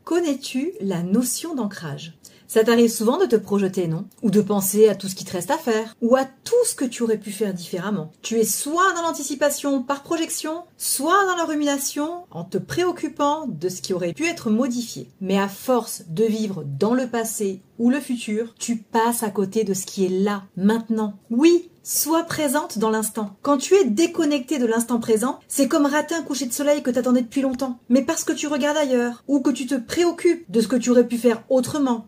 Connais-tu la notion d'ancrage? Ça t'arrive souvent de te projeter, non? Ou de penser à tout ce qui te reste à faire, ou à tout ce que tu aurais pu faire différemment. Tu es soit dans l'anticipation par projection, soit dans la rumination en te préoccupant de ce qui aurait pu être modifié. Mais à force de vivre dans le passé ou le futur, tu passes à côté de ce qui est là, maintenant. Oui, sois présente dans l'instant. Quand tu es déconnecté de l'instant présent, c'est comme rater un coucher de soleil que t'attendais depuis longtemps. Mais parce que tu regardes ailleurs, ou que tu te préoccupes de ce que tu aurais pu faire autrement,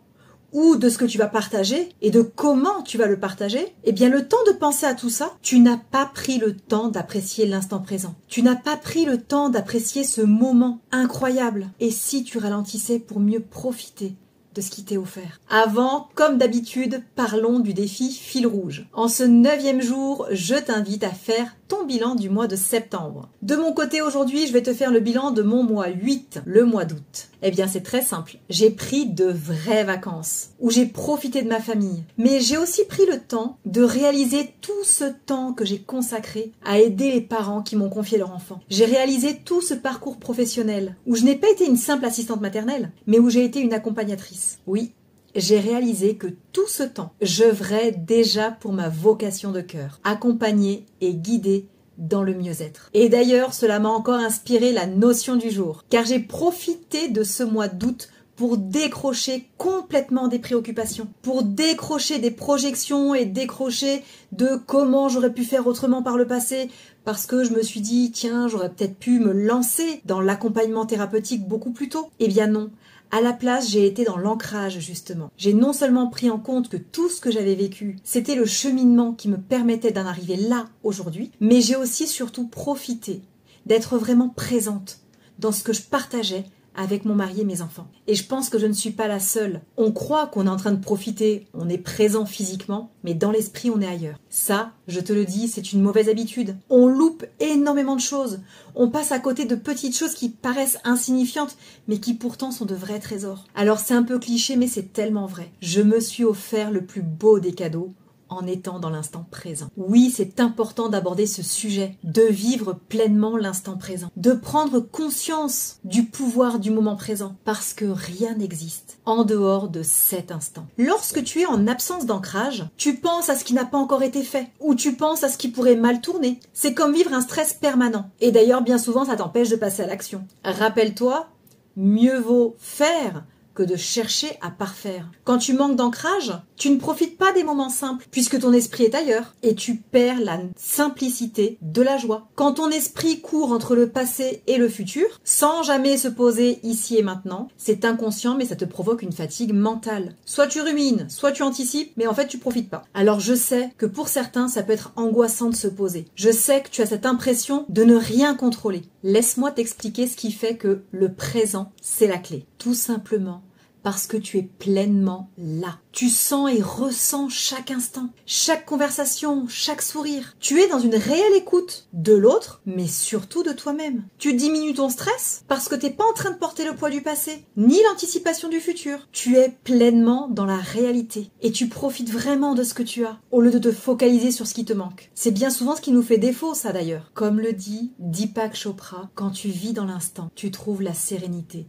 ou de ce que tu vas partager et de comment tu vas le partager, eh bien le temps de penser à tout ça, tu n'as pas pris le temps d'apprécier l'instant présent. Tu n'as pas pris le temps d'apprécier ce moment incroyable. Et si tu ralentissais pour mieux profiter de ce qui t'est offert. Avant, comme d'habitude, parlons du défi fil rouge. En ce 9e jour, je t'invite à faire ton bilan du mois de septembre. De mon côté, aujourd'hui, je vais te faire le bilan de mon mois 8, le mois d'août. Eh bien, c'est très simple. J'ai pris de vraies vacances, où j'ai profité de ma famille. Mais j'ai aussi pris le temps de réaliser tout ce temps que j'ai consacré à aider les parents qui m'ont confié leur enfant. J'ai réalisé tout ce parcours professionnel, où je n'ai pas été une simple assistante maternelle, mais où j'ai été une accompagnatrice. Oui, j'ai réalisé que tout ce temps, j'œuvrais déjà pour ma vocation de cœur, accompagner et guider dans le mieux-être. Et d'ailleurs, cela m'a encore inspiré la notion du jour, car j'ai profité de ce mois d'août pour décrocher complètement des préoccupations, pour décrocher des projections et décrocher de comment j'aurais pu faire autrement par le passé, parce que je me suis dit, tiens, j'aurais peut-être pu me lancer dans l'accompagnement thérapeutique beaucoup plus tôt. Eh bien non. À la place, j'ai été dans l'ancrage, justement. J'ai non seulement pris en compte que tout ce que j'avais vécu, c'était le cheminement qui me permettait d'en arriver là, aujourd'hui, mais j'ai aussi surtout profité d'être vraiment présente dans ce que je partageais avec mon mari et mes enfants. Et je pense que je ne suis pas la seule. On croit qu'on est en train de profiter, on est présent physiquement, mais dans l'esprit, on est ailleurs. Ça, je te le dis, c'est une mauvaise habitude. On loupe énormément de choses. On passe à côté de petites choses qui paraissent insignifiantes, mais qui pourtant sont de vrais trésors. Alors c'est un peu cliché, mais c'est tellement vrai. Je me suis offert le plus beau des cadeaux en étant dans l'instant présent. Oui, c'est important d'aborder ce sujet, de vivre pleinement l'instant présent, de prendre conscience du pouvoir du moment présent, parce que rien n'existe en dehors de cet instant. Lorsque tu es en absence d'ancrage, tu penses à ce qui n'a pas encore été fait, ou tu penses à ce qui pourrait mal tourner. C'est comme vivre un stress permanent. Et d'ailleurs, bien souvent, ça t'empêche de passer à l'action. Rappelle-toi, mieux vaut faire que de chercher à parfaire. Quand tu manques d'ancrage, tu ne profites pas des moments simples, puisque ton esprit est ailleurs, et tu perds la simplicité de la joie. Quand ton esprit court entre le passé et le futur, sans jamais se poser ici et maintenant, c'est inconscient, mais ça te provoque une fatigue mentale. Soit tu rumines, soit tu anticipes, mais en fait tu profites pas. Alors je sais que pour certains, ça peut être angoissant de se poser. Je sais que tu as cette impression de ne rien contrôler. Laisse-moi t'expliquer ce qui fait que le présent, c'est la clé. Tout simplement parce que tu es pleinement là. Tu sens et ressens chaque instant, chaque conversation, chaque sourire. Tu es dans une réelle écoute de l'autre, mais surtout de toi-même. Tu diminues ton stress parce que t'es pas en train de porter le poids du passé, ni l'anticipation du futur. Tu es pleinement dans la réalité et tu profites vraiment de ce que tu as, au lieu de te focaliser sur ce qui te manque. C'est bien souvent ce qui nous fait défaut, ça d'ailleurs. Comme le dit Deepak Chopra, quand tu vis dans l'instant, tu trouves la sérénité.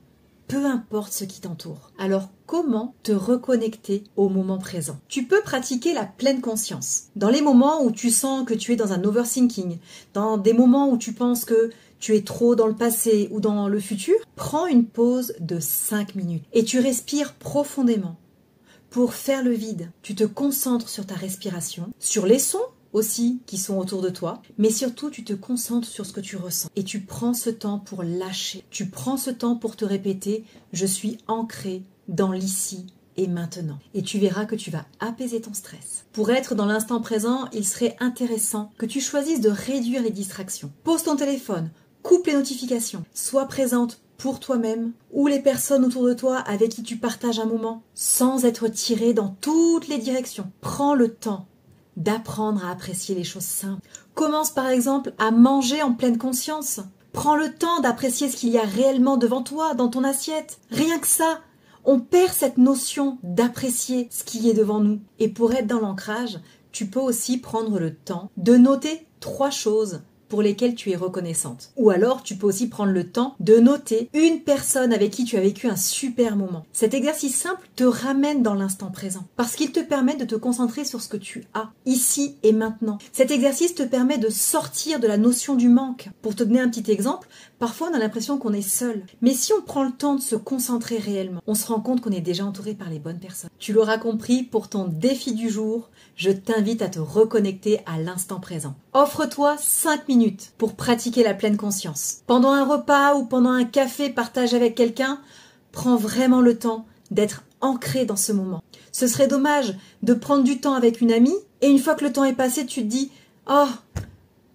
Peu importe ce qui t'entoure. Alors, comment te reconnecter au moment présent? Tu peux pratiquer la pleine conscience. Dans les moments où tu sens que tu es dans un overthinking, dans des moments où tu penses que tu es trop dans le passé ou dans le futur, prends une pause de 5 minutes et tu respires profondément. Pour faire le vide, tu te concentres sur ta respiration, sur les sons aussi qui sont autour de toi, mais surtout tu te concentres sur ce que tu ressens et tu prends ce temps pour lâcher, tu prends ce temps pour te répéter « je suis ancré dans l'ici et maintenant » et tu verras que tu vas apaiser ton stress. Pour être dans l'instant présent, il serait intéressant que tu choisisses de réduire les distractions. Pose ton téléphone, coupe les notifications, sois présente pour toi-même ou les personnes autour de toi avec qui tu partages un moment, sans être tiré dans toutes les directions. Prends le temps d'apprendre à apprécier les choses simples. Commence par exemple à manger en pleine conscience. Prends le temps d'apprécier ce qu'il y a réellement devant toi, dans ton assiette. Rien que ça, on perd cette notion d'apprécier ce qui est devant nous. Et pour être dans l'ancrage, tu peux aussi prendre le temps de noter 3 choses pour lesquelles tu es reconnaissante. Ou alors, tu peux aussi prendre le temps de noter une personne avec qui tu as vécu un super moment. Cet exercice simple te ramène dans l'instant présent parce qu'il te permet de te concentrer sur ce que tu as, ici et maintenant. Cet exercice te permet de sortir de la notion du manque. Pour te donner un petit exemple, parfois on a l'impression qu'on est seul. Mais si on prend le temps de se concentrer réellement, on se rend compte qu'on est déjà entouré par les bonnes personnes. Tu l'auras compris, pour ton défi du jour, je t'invite à te reconnecter à l'instant présent. Offre-toi 5 minutes pour pratiquer la pleine conscience. Pendant un repas ou pendant un café partagé avec quelqu'un, prends vraiment le temps d'être ancré dans ce moment. Ce serait dommage de prendre du temps avec une amie et une fois que le temps est passé, tu te dis « Oh,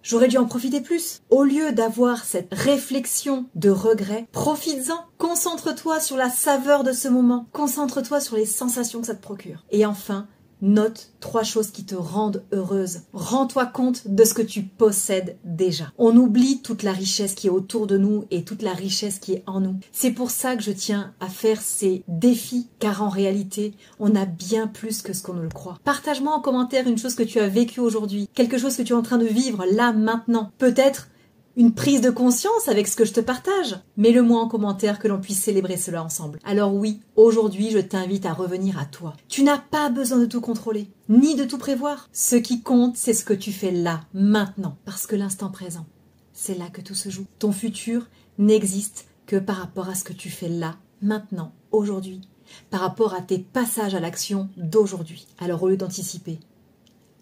j'aurais dû en profiter plus ». Au lieu d'avoir cette réflexion de regret, profites-en. Concentre-toi sur la saveur de ce moment. Concentre-toi sur les sensations que ça te procure. Et enfin, note 3 choses qui te rendent heureuse. Rends-toi compte de ce que tu possèdes déjà. On oublie toute la richesse qui est autour de nous et toute la richesse qui est en nous. C'est pour ça que je tiens à faire ces défis, car en réalité, on a bien plus que ce qu'on ne le croit. Partage-moi en commentaire une chose que tu as vécue aujourd'hui, quelque chose que tu es en train de vivre là, maintenant. Peut-être une prise de conscience avec ce que je te partage. Mets-le-moi en commentaire que l'on puisse célébrer cela ensemble. Alors oui, aujourd'hui, je t'invite à revenir à toi. Tu n'as pas besoin de tout contrôler, ni de tout prévoir. Ce qui compte, c'est ce que tu fais là, maintenant. Parce que l'instant présent, c'est là que tout se joue. Ton futur n'existe que par rapport à ce que tu fais là, maintenant, aujourd'hui. Par rapport à tes passages à l'action d'aujourd'hui. Alors au lieu d'anticiper,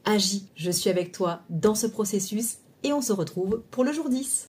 agis. Je suis avec toi dans ce processus. Et on se retrouve pour le jour 10.